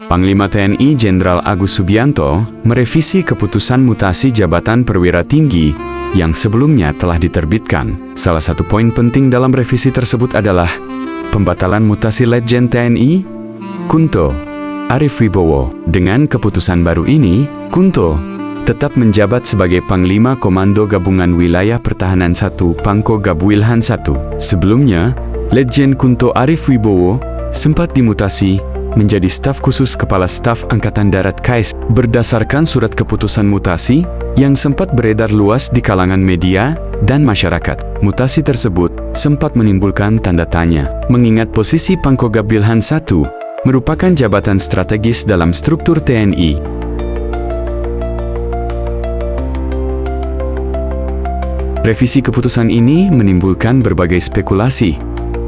Panglima TNI Jenderal Agus Subianto merevisi keputusan mutasi jabatan perwira tinggi yang sebelumnya telah diterbitkan. Salah satu poin penting dalam revisi tersebut adalah pembatalan mutasi Letjen TNI Kunto Arif Wibowo. Dengan keputusan baru ini, Kunto tetap menjabat sebagai Panglima Komando Gabungan Wilayah Pertahanan 1 Pangko Gabwilhan 1. Sebelumnya, Letjen Kunto Arif Wibowo sempat dimutasi menjadi staf khusus Kepala Staf Angkatan Darat KAIS berdasarkan surat keputusan mutasi yang sempat beredar luas di kalangan media dan masyarakat. Mutasi tersebut sempat menimbulkan tanda tanya, mengingat posisi Pangko Gabwilhan 1 merupakan jabatan strategis dalam struktur TNI. Revisi keputusan ini menimbulkan berbagai spekulasi,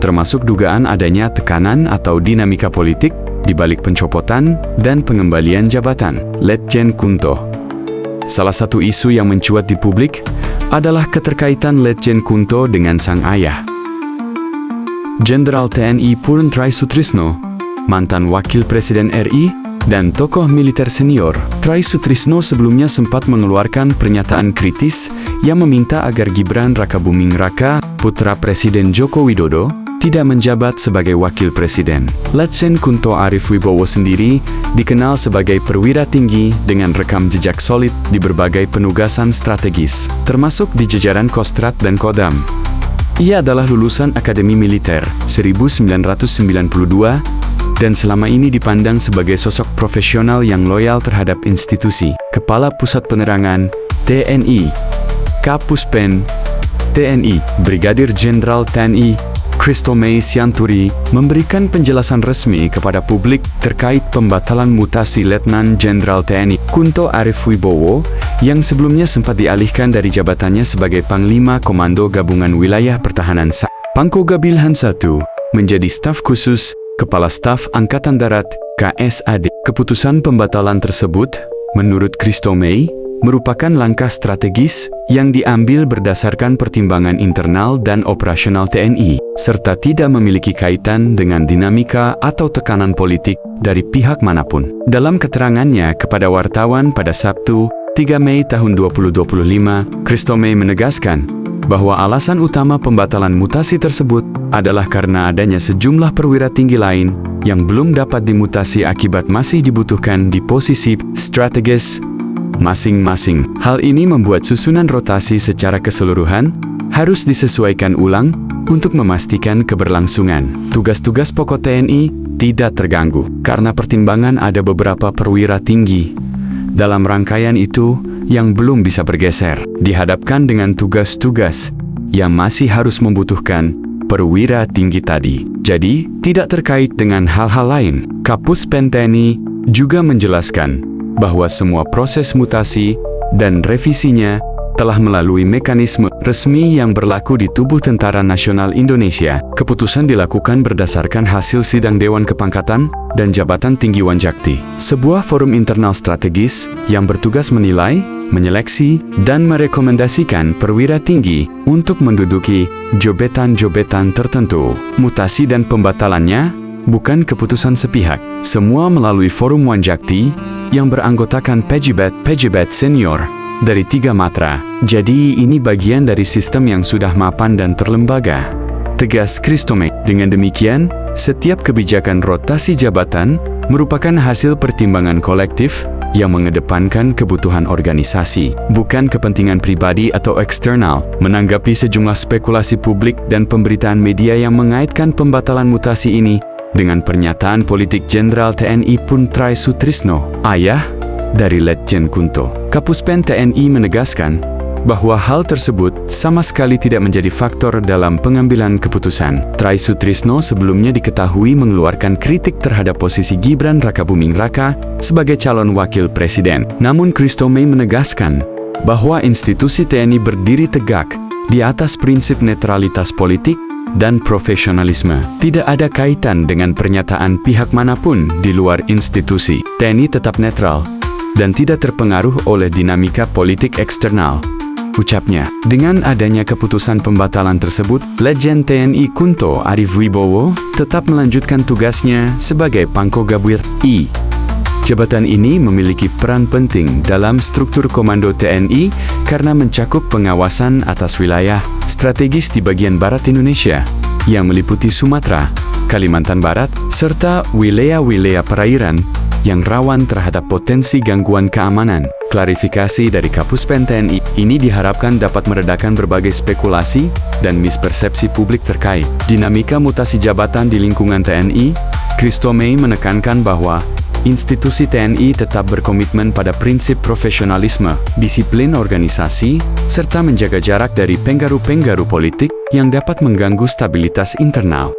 termasuk dugaan adanya tekanan atau dinamika politik di balik pencopotan dan pengembalian jabatan Letjen Kunto. Salah satu isu yang mencuat di publik adalah keterkaitan Letjen Kunto dengan sang ayah, Jenderal TNI Purn Traisutrisno, mantan Wakil Presiden RI, dan tokoh militer senior. Traisutrisno sebelumnya sempat mengeluarkan pernyataan kritis yang meminta agar Gibran Rakabuming Raka, putra Presiden Joko Widodo, tidak menjabat sebagai Wakil Presiden. Letjen Kunto Arif Wibowo sendiri dikenal sebagai perwira tinggi dengan rekam jejak solid di berbagai penugasan strategis, termasuk di jajaran Kostrat dan Kodam. Ia adalah lulusan Akademi Militer 1992 dan selama ini dipandang sebagai sosok profesional yang loyal terhadap institusi. Kepala Pusat Penerangan TNI Kapuspen TNI Brigadir Jenderal TNI Christomei Sianturi memberikan penjelasan resmi kepada publik terkait pembatalan mutasi Letnan Jenderal TNI Kunto Arif Wibowo yang sebelumnya sempat dialihkan dari jabatannya sebagai Panglima Komando Gabungan Wilayah Pertahanan Pangko Gabwilhan 1 menjadi staf khusus Kepala Staf Angkatan Darat KSAD. Keputusan pembatalan tersebut, menurut Christomei, merupakan langkah strategis yang diambil berdasarkan pertimbangan internal dan operasional TNI, serta tidak memiliki kaitan dengan dinamika atau tekanan politik dari pihak manapun. Dalam keterangannya kepada wartawan pada Sabtu, 3 Mei tahun 2025, Christomei menegaskan bahwa alasan utama pembatalan mutasi tersebut adalah karena adanya sejumlah perwira tinggi lain yang belum dapat dimutasi akibat masih dibutuhkan di posisi strategis masing-masing. Hal ini membuat susunan rotasi secara keseluruhan harus disesuaikan ulang untuk memastikan keberlangsungan. Tugas-tugas pokok TNI tidak terganggu karena pertimbangan ada beberapa perwira tinggi dalam rangkaian itu yang belum bisa bergeser, dihadapkan dengan tugas-tugas yang masih harus membutuhkan perwira tinggi tadi. Jadi, tidak terkait dengan hal-hal lain. Kapuspen TNI juga menjelaskan bahwa semua proses mutasi dan revisinya telah melalui mekanisme resmi yang berlaku di tubuh Tentara Nasional Indonesia. Keputusan dilakukan berdasarkan hasil sidang Dewan Kepangkatan dan Jabatan Tinggi Wanjakti, sebuah forum internal strategis yang bertugas menilai, menyeleksi, dan merekomendasikan perwira tinggi untuk menduduki jabatan-jabatan tertentu. Mutasi dan pembatalannya bukan keputusan sepihak. Semua melalui forum Wanjakti yang beranggotakan pejabat senior dari 3 matra. Jadi ini bagian dari sistem yang sudah mapan dan terlembaga, tegas Christomei. Dengan demikian, setiap kebijakan rotasi jabatan merupakan hasil pertimbangan kolektif yang mengedepankan kebutuhan organisasi, bukan kepentingan pribadi atau eksternal. Menanggapi sejumlah spekulasi publik dan pemberitaan media yang mengaitkan pembatalan mutasi ini dengan pernyataan politik Jenderal TNI Purn Traisutrisno, ayah dari Letjen Kunto, Kapuspen TNI menegaskan bahwa hal tersebut sama sekali tidak menjadi faktor dalam pengambilan keputusan. Traisutrisno sebelumnya diketahui mengeluarkan kritik terhadap posisi Gibran Rakabuming Raka sebagai calon wakil presiden. Namun Christomei menegaskan bahwa institusi TNI berdiri tegak di atas prinsip netralitas politik dan profesionalisme. Tidak ada kaitan dengan pernyataan pihak manapun di luar institusi. TNI tetap netral dan tidak terpengaruh oleh dinamika politik eksternal, ucapnya. Dengan adanya keputusan pembatalan tersebut, Letjen TNI Kunto Arif Wibowo tetap melanjutkan tugasnya sebagai Pangko Gabwilhan I Jabatan ini memiliki peran penting dalam struktur komando TNI karena mencakup pengawasan atas wilayah strategis di bagian barat Indonesia, yang meliputi Sumatera, Kalimantan Barat, serta wilayah-wilayah perairan yang rawan terhadap potensi gangguan keamanan. Klarifikasi dari Kapuspen TNI ini diharapkan dapat meredakan berbagai spekulasi dan mispersepsi publik terkait dinamika mutasi jabatan di lingkungan TNI. Christo May menekankan bahwa institusi TNI tetap berkomitmen pada prinsip profesionalisme, disiplin organisasi, serta menjaga jarak dari penggaru-penggaru politik yang dapat mengganggu stabilitas internal.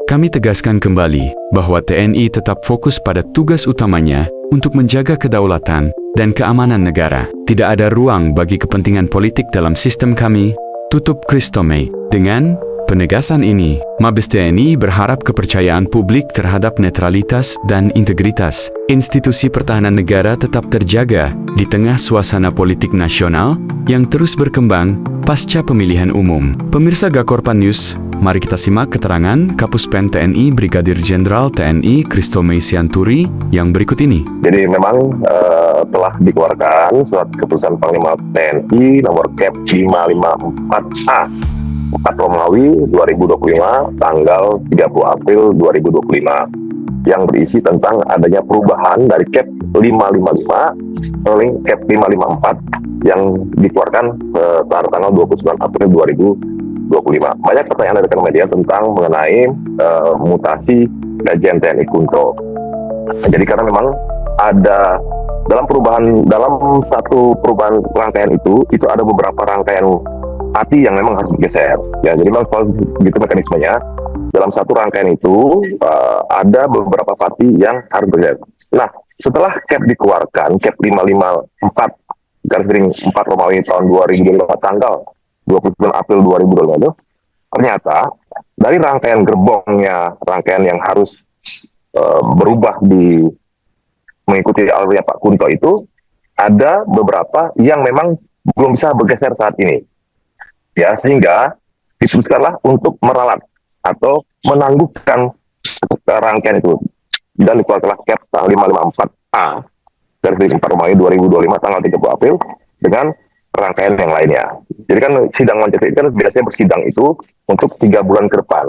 Kami tegaskan kembali bahwa TNI tetap fokus pada tugas utamanya untuk menjaga kedaulatan dan keamanan negara. Tidak ada ruang bagi kepentingan politik dalam sistem kami, tutup Christo May. Dengan penegasan ini, Mabes TNI berharap kepercayaan publik terhadap netralitas dan integritas institusi pertahanan negara tetap terjaga di tengah suasana politik nasional yang terus berkembang pasca pemilihan umum. Pemirsa Gakorpan News, mari kita simak keterangan Kapuspen TNI Brigadir Jenderal TNI Christo May Sianturi yang berikut ini. Jadi memang telah dikeluarkan surat keputusan Panglima TNI nomor Kep 554A 4 Romawi 2025 tanggal 30 April 2025 yang berisi tentang adanya perubahan dari Kep 555 ke Kep 554 yang dikeluarkan pada tanggal 29 April 2025. Banyak pertanyaan dari rekan media tentang mengenai mutasi Lejen TNI Kunto. Jadi karena memang ada dalam satu perubahan rangkaian itu ada beberapa rangkaian pati yang memang harus bergeser. Ya, jadi memang kalau gitu mekanismenya dalam satu rangkaian itu ada beberapa pati yang harus bergeser. Nah, setelah Kep dikeluarkan, Kep 554 garis miring 4 Romawi tahun 2025 tanggal 29 April 2025 itu, ternyata dari rangkaian gerbongnya, rangkaian yang harus berubah mengikuti alurnya Pak Kunto itu, ada beberapa yang memang belum bisa bergeser saat ini. Ya, sehingga diputuskanlah untuk meralat atau menangguhkan rangkaian itu dan dikeluarkanlah Kep 554A garis miring 4 Romawi 2025 tanggal 30 April dengan rangkaian yang lainnya. Jadi kan sidang wanita itu kan biasanya bersidang itu untuk 3 bulan ke depan.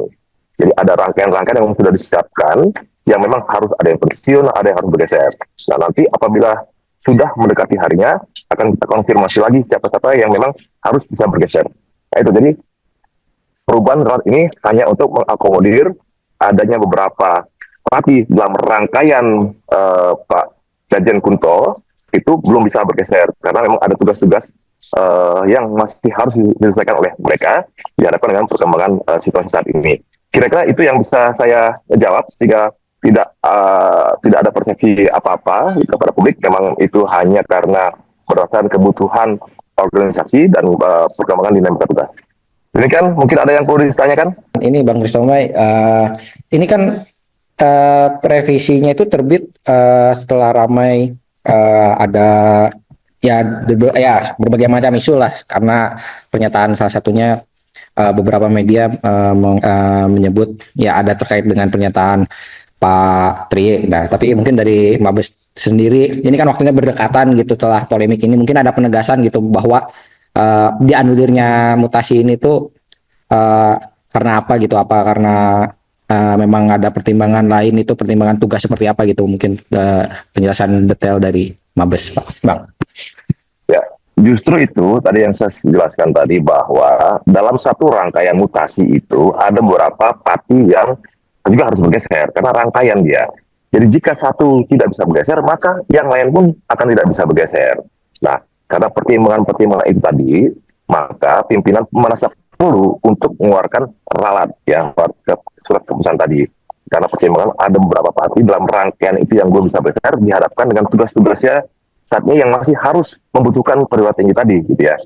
Jadi ada rangkaian-rangkaian yang sudah disiapkan yang memang harus ada yang pensiun, ada yang harus bergeser. Nah, nanti apabila sudah mendekati harinya akan kita konfirmasi lagi siapa-siapa yang memang harus bisa bergeser. Nah, itu jadi perubahan ralat ini hanya untuk mengakomodir adanya beberapa pati dalam rangkaian Pak Lejen Kunto itu belum bisa bergeser karena memang ada tugas-tugas yang masih harus diselesaikan oleh mereka dihadapkan dengan perkembangan situasi saat ini. Kira-kira itu yang bisa saya jawab sehingga tidak ada persepsi apa-apa kepada publik. Memang itu hanya karena berdasarkan kebutuhan organisasi dan perkembangan dinamika tugas. Ini kan mungkin ada yang perlu ditanyakan. Ini Bang Kristomay, ini kan revisinya itu terbit setelah ramai ada berbagai macam isu lah, karena pernyataan salah satunya beberapa media menyebut ya ada terkait dengan pernyataan Pak Tri. Nah, tapi mungkin dari Mabes sendiri, ini kan waktunya berdekatan gitu setelah polemik ini, mungkin ada penegasan gitu bahwa dianulirnya mutasi ini tuh karena apa gitu? Apa karena memang ada pertimbangan lain, itu pertimbangan tugas seperti apa gitu? Mungkin penjelasan detail dari Mabes, Pak. Bang. Ya, justru itu tadi yang saya jelaskan tadi bahwa dalam satu rangkaian mutasi itu ada beberapa pati yang juga harus bergeser karena rangkaian dia. Jadi jika satu tidak bisa bergeser, maka yang lain pun akan tidak bisa bergeser. Nah, karena pertimbangan-pertimbangan itu tadi, maka pimpinan merasa perlu untuk mengeluarkan ralat yang surat keputusan tadi. Karena pertimbangan ada beberapa pati dalam rangkaian itu yang belum bisa bergeser, dihadapkan dengan tugas-tugasnya saat ini yang masih harus membutuhkan perwira tinggi tadi, gitu ya.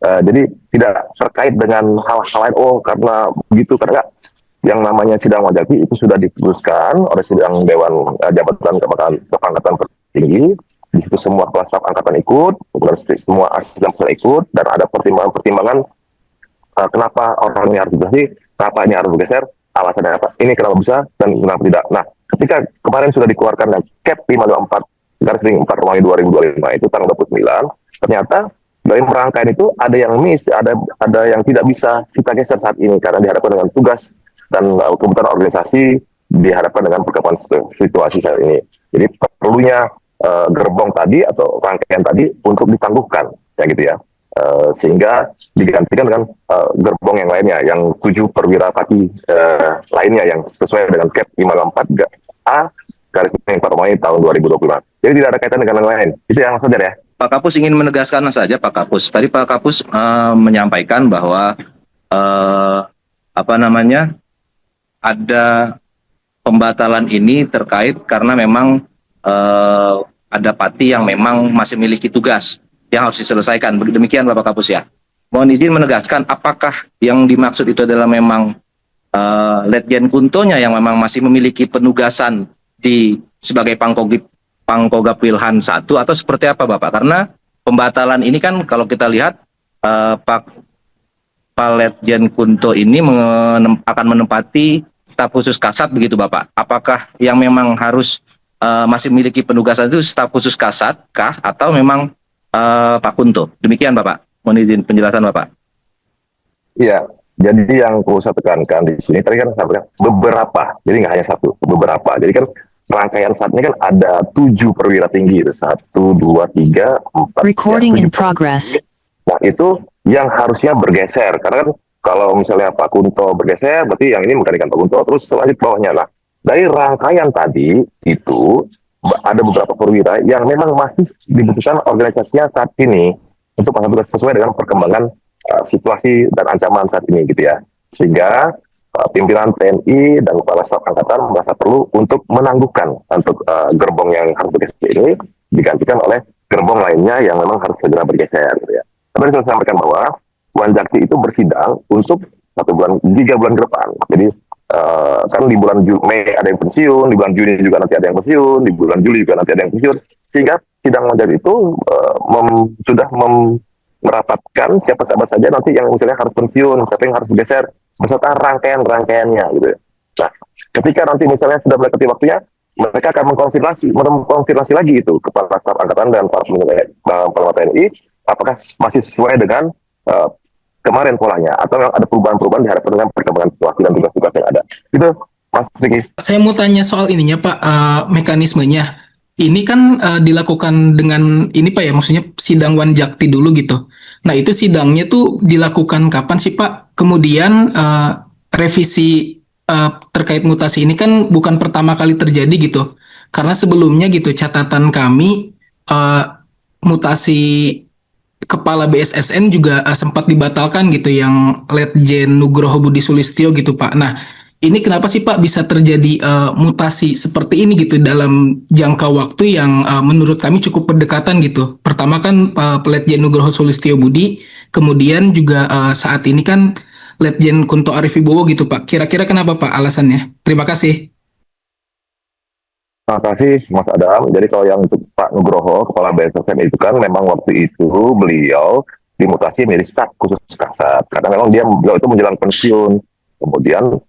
Jadi tidak terkait dengan hal-hal lain, karena begitu, karena yang namanya sidang wajib itu sudah diputuskan oleh sidang Dewan Jabatan Kepangkatan Tertinggi. Di situ semua kepala staf angkatan ikut, semua asisten ikut, dan ada pertimbangan-pertimbangan kenapa orang ini harus bergeser, kenapa ini harus bergeser. alasannya apa, ini kenapa bisa dan kenapa tidak. Nah, ketika kemarin sudah dikeluarkan dan Cap 554 garis miring 4 Romawi 2025 itu tanggal 29, ternyata dari rangkaian itu ada yang miss, ada yang tidak bisa kita geser saat ini karena dihadapkan dengan tugas dan kebutuhan organisasi, dihadapkan dengan perkembangan situasi saat ini. Jadi perlunya gerbong tadi atau rangkaian tadi untuk ditangguhkan, ya gitu ya. Sehingga digantikan dengan gerbong yang lainnya, yang 7 perwira Pati lainnya yang sesuai dengan Cap 554A garis miring 4 Romawi tahun 2025. Jadi tidak ada kaitan dengan yang lain. Itu yang maksudnya ya. Pak Kapus ingin menegaskan saja, Pak Kapus. Tadi Pak Kapus menyampaikan bahwa ada pembatalan ini terkait karena memang ada Pati yang memang masih memiliki tugas yang harus diselesaikan. Demikian Bapak Kapus ya. Mohon izin menegaskan, apakah yang dimaksud itu adalah memang Letjen Kuntonya yang memang masih memiliki penugasan sebagai Pangkogap Wilhan 1 atau seperti apa Bapak? Karena pembatalan ini kan kalau kita lihat Pak Letjen Kunto ini akan menempati staf khusus Kasat begitu Bapak. Apakah yang memang harus masih memiliki penugasan itu staf khusus Kasat kah atau memang Pak Kunto? Demikian Bapak. Mohon izin penjelasan Bapak. Iya, jadi yang perlu saya tekankan di sini tadi kan saya beberapa, jadi nggak hanya satu, beberapa. Jadi kan rangkaian saat ini kan ada 7 perwira tinggi, 1, 2, 3, 4. Recording ya, in progress. Nah itu yang harusnya bergeser, karena kan kalau misalnya Pak Kunto bergeser, berarti yang ini menggantikan Pak Kunto, terus selanjut bawahnya. Nah, dari rangkaian tadi itu ada beberapa perwira yang memang masih dibutuhkan organisasinya saat ini untuk mengambil sesuai dengan perkembangan situasi dan ancaman saat ini gitu ya. Sehingga pimpinan TNI dan Kepala Staf Angkatan merasa perlu untuk menangguhkan untuk gerbong yang harus bergeser ini digantikan oleh gerbong lainnya yang memang harus segera bergeser gitu ya. Tapi saya sampaikan bahwa Wanjakti itu bersidang untuk 3 bulan ke depan. Jadi kan di bulan Mei ada yang pensiun, di bulan Juni juga nanti ada yang pensiun, di bulan Juli juga nanti ada yang pensiun. Sehingga sidang Wanjakti itu sudah merapatkan siapa saja nanti yang misalnya harus pensiun, siapa yang harus bergeser beserta rangkaian-rangkaiannya gitu. Nah, ketika nanti misalnya sudah mendekati waktunya, mereka akan mengkonfirmasi lagi itu Kepala Staf Angkatan dan para Panglima TNI apakah masih sesuai dengan kemarin polanya atau ada perubahan-perubahan dihadapkan dengan perkembangan situasi dan tugas-tugas yang ada. Itu Mas Riki. Saya mau tanya soal ininya Pak, mekanismenya. Ini kan dilakukan dengan ini Pak ya, maksudnya sidang Wanjakti dulu gitu. Nah itu sidangnya tuh dilakukan kapan sih Pak? Kemudian revisi terkait mutasi ini kan bukan pertama kali terjadi gitu. Karena sebelumnya gitu catatan kami mutasi Kepala BSSN juga sempat dibatalkan gitu yang Letjen Nugroho Budi Sulistyo gitu Pak. Nah ini kenapa sih Pak bisa terjadi mutasi seperti ini gitu dalam jangka waktu yang menurut kami cukup berdekatan gitu. Pertama kan Letjen Nugroho Sulistyo Budi, kemudian juga saat ini kan Letjen Kunto Arifibowo gitu Pak. Kira-kira kenapa Pak alasannya? Terima kasih. Terima kasih Mas Adam. Jadi kalau yang untuk Pak Nugroho, Kepala BSSN itu kan memang waktu itu beliau dimutasi menjadi staf khusus Kasat. Karena memang beliau itu menjelang pensiun. Kemudian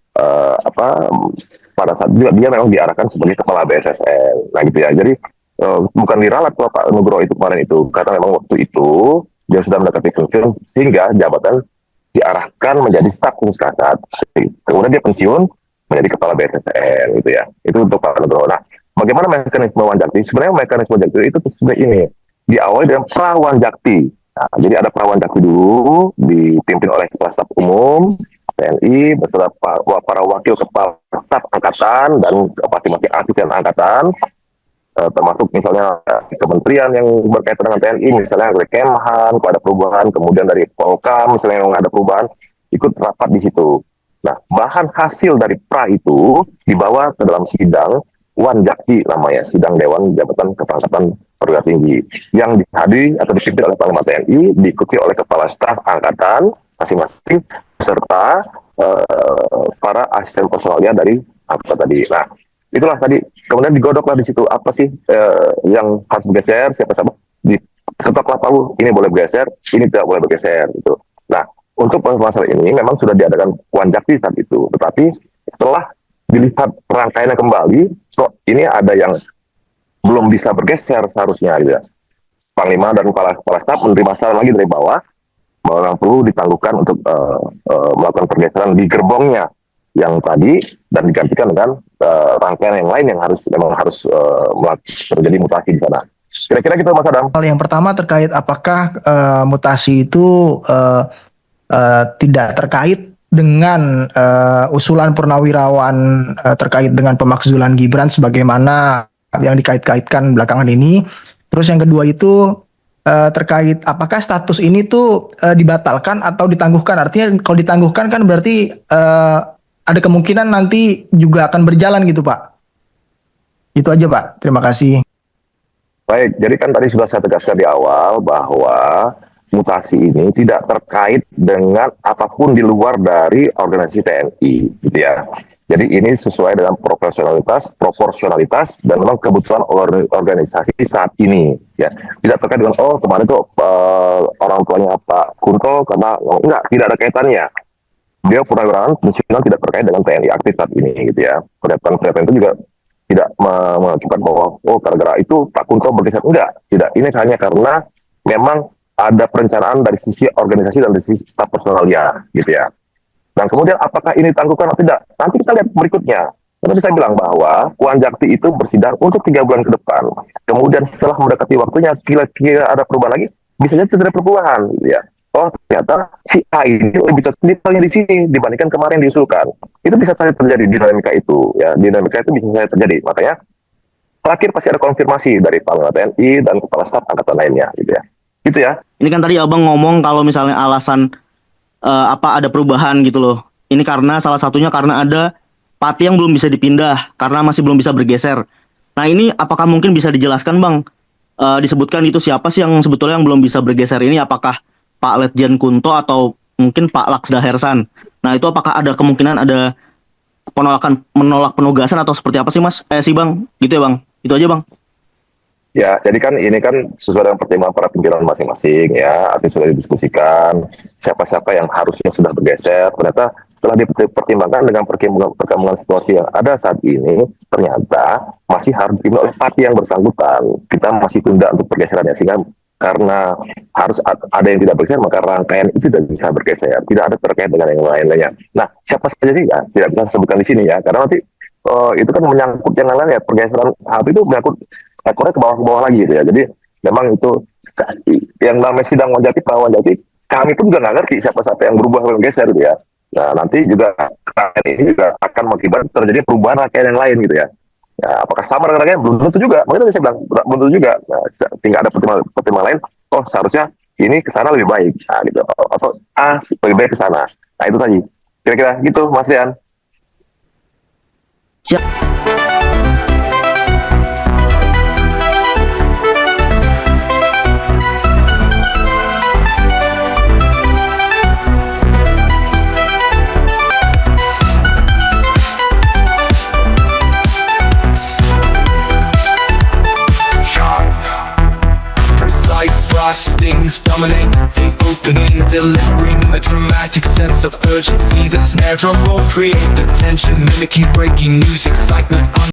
pada saat juga dia memang diarahkan sebagai Kepala BSSN. Nah gitu ya. Jadi bukan diralat Pak Nugroho itu kemarin itu. Karena memang waktu itu dia sudah mendekati pensiun sehingga jabatan diarahkan menjadi staf khusus Kasat. Kemudian dia pensiun menjadi Kepala BSSN gitu ya. Itu untuk Pak Nugroho. Nah, bagaimana mekanisme Wanjakti? Sebenarnya mekanisme Wanjakti itu sebenarnya ini diawali dengan Prawanjakti. Nah, jadi ada Prawanjakti dulu dipimpin oleh Kepala Staf Umum TNI beserta para wakil Kepala Staf Angkatan dan masing-masing asisten angkatan, termasuk misalnya kementerian yang berkaitan dengan TNI, misalnya dari Kemhan, kalau ada perubahan, kemudian dari Polkam, misalnya yang ada perubahan, ikut rapat di situ. Nah, bahan hasil dari pra itu dibawa ke dalam sidang Wanjakti namanya, sidang Dewan Jabatan Kepangkatan Perwira Tinggi yang dihadiri atau dipimpin oleh Panglima TNI, diikuti oleh Kepala Staf Angkatan masing-masing serta para asisten personalnya dari apa tadi. Nah, itulah tadi. Kemudian digodoklah di situ apa sih yang harus bergeser, siapa-siapa diketoklah tahu ini boleh bergeser, ini tidak boleh bergeser gitu. Nah, untuk masalah ini memang sudah diadakan Wanjakti saat itu, tetapi setelah dilihat rangkaiannya kembali, so ini ada yang belum bisa bergeser seharusnya gitu ya. Panglima dan kepala staf menerima saran lagi dari bawah bahwa memang perlu ditangguhkan untuk melakukan pergeseran di gerbongnya yang tadi dan digantikan dengan rangkaian yang lain yang memang harus terjadi mutasi di sana. Kira-kira gitu Mas Adam. Hal yang pertama terkait apakah mutasi itu tidak terkait dengan usulan Purnawirawan terkait dengan pemakzulan Gibran sebagaimana yang dikait-kaitkan belakangan ini. Terus yang kedua itu terkait apakah status ini tuh dibatalkan atau ditangguhkan. Artinya kalau ditangguhkan kan berarti ada kemungkinan nanti juga akan berjalan gitu Pak. Itu aja Pak, terima kasih. Baik, jadi kan tadi sudah saya tegaskan di awal bahwa mutasi ini tidak terkait dengan apapun di luar dari organisasi TNI, gitu ya. Jadi ini sesuai dengan proporsionalitas, dan memang kebutuhan organisasi saat ini, ya. Tidak terkait dengan kemarin tuh orang tuanya Pak Kunto karena enggak, tidak ada kaitannya. Dia Purnawirawan fungsional tidak terkait dengan TNI aktif saat ini, gitu ya. Pernyataan itu juga tidak mengakibatkan bahwa gara-gara itu Pak Kunto bergeser, enggak, tidak. Ini hanya karena memang ada perencanaan dari sisi organisasi dan dari sisi staf personalnya, gitu ya. Dan kemudian apakah ini ditangguhkan atau tidak? Nanti kita lihat berikutnya. Karena saya bilang bahwa Puan Jakti itu bersidang untuk 3 bulan ke depan. Kemudian setelah mendekati waktunya, kira-kira ada perubahan lagi, bisa jadi tidak ada perubahan, gitu ya. Oh ternyata si A ini lebih detailnya di sini dibandingkan kemarin diusulkan. Itu bisa saja terjadi dinamika itu, ya. Dinamika itu bisa saja terjadi. Makanya terakhir pasti ada konfirmasi dari Panglima TNI dan Kepala Staf Angkatan lainnya, gitu ya. Gitu ya. Ini kan tadi Abang ngomong kalau misalnya alasan ada perubahan gitu loh. Ini karena salah satunya karena ada pati yang belum bisa dipindah karena masih belum bisa bergeser. Nah ini apakah mungkin bisa dijelaskan Bang? Disebutkan itu siapa sih yang sebetulnya yang belum bisa bergeser ini? Apakah Pak Letjen Kunto atau mungkin Pak Laksda Hersan? Nah itu apakah ada kemungkinan ada menolak penugasan atau seperti apa sih Mas? Sih Bang, gitu ya Bang. Itu aja Bang. Ya, jadi kan ini kan sesuai dengan pertimbangan para pimpinan masing-masing ya, artinya sudah didiskusikan siapa-siapa yang harusnya sudah bergeser. Ternyata setelah dipertimbangkan dengan perkembangan situasi yang ada saat ini, ternyata masih harus dipimpin oleh parti yang bersangkutan. Kita masih tunda untuk pergeserannya, sehingga karena harus ada yang tidak bergeser, maka rangkaian itu tidak bisa bergeser, tidak ada terkait dengan yang lain-lainnya. Nah, siapa saja sih ya, tidak bisa disebutkan di sini ya, karena nanti itu kan menyangkut yang lain ya, pergeseran hal itu menyangkut ekornya ke bawah lagi gitu ya. Jadi memang itu yang namanya sidang Wanjati, Pak Wanjati, kami pun juga nggak ngerti siapa-siapa yang berubah bergeser gitu ya. Nah nanti juga ini juga akan mengakibatkan terjadi perubahan rangkaian yang lain gitu ya. Ya apakah sama dengan rangkaian? Belum tentu juga. Makanya saya bilang belum tentu juga. Nah, tinggal ada pertimbangan lain. Oh seharusnya ini ke sana lebih baik. Nah gitu. Atau lebih baik ke sana. Nah itu tadi. Kira-kira gitu Mas Rian. Siap. Stings dominate the opening, delivering a dramatic sense of urgency. The snare drum rolls create the tension, mimicking breaking news, excitement.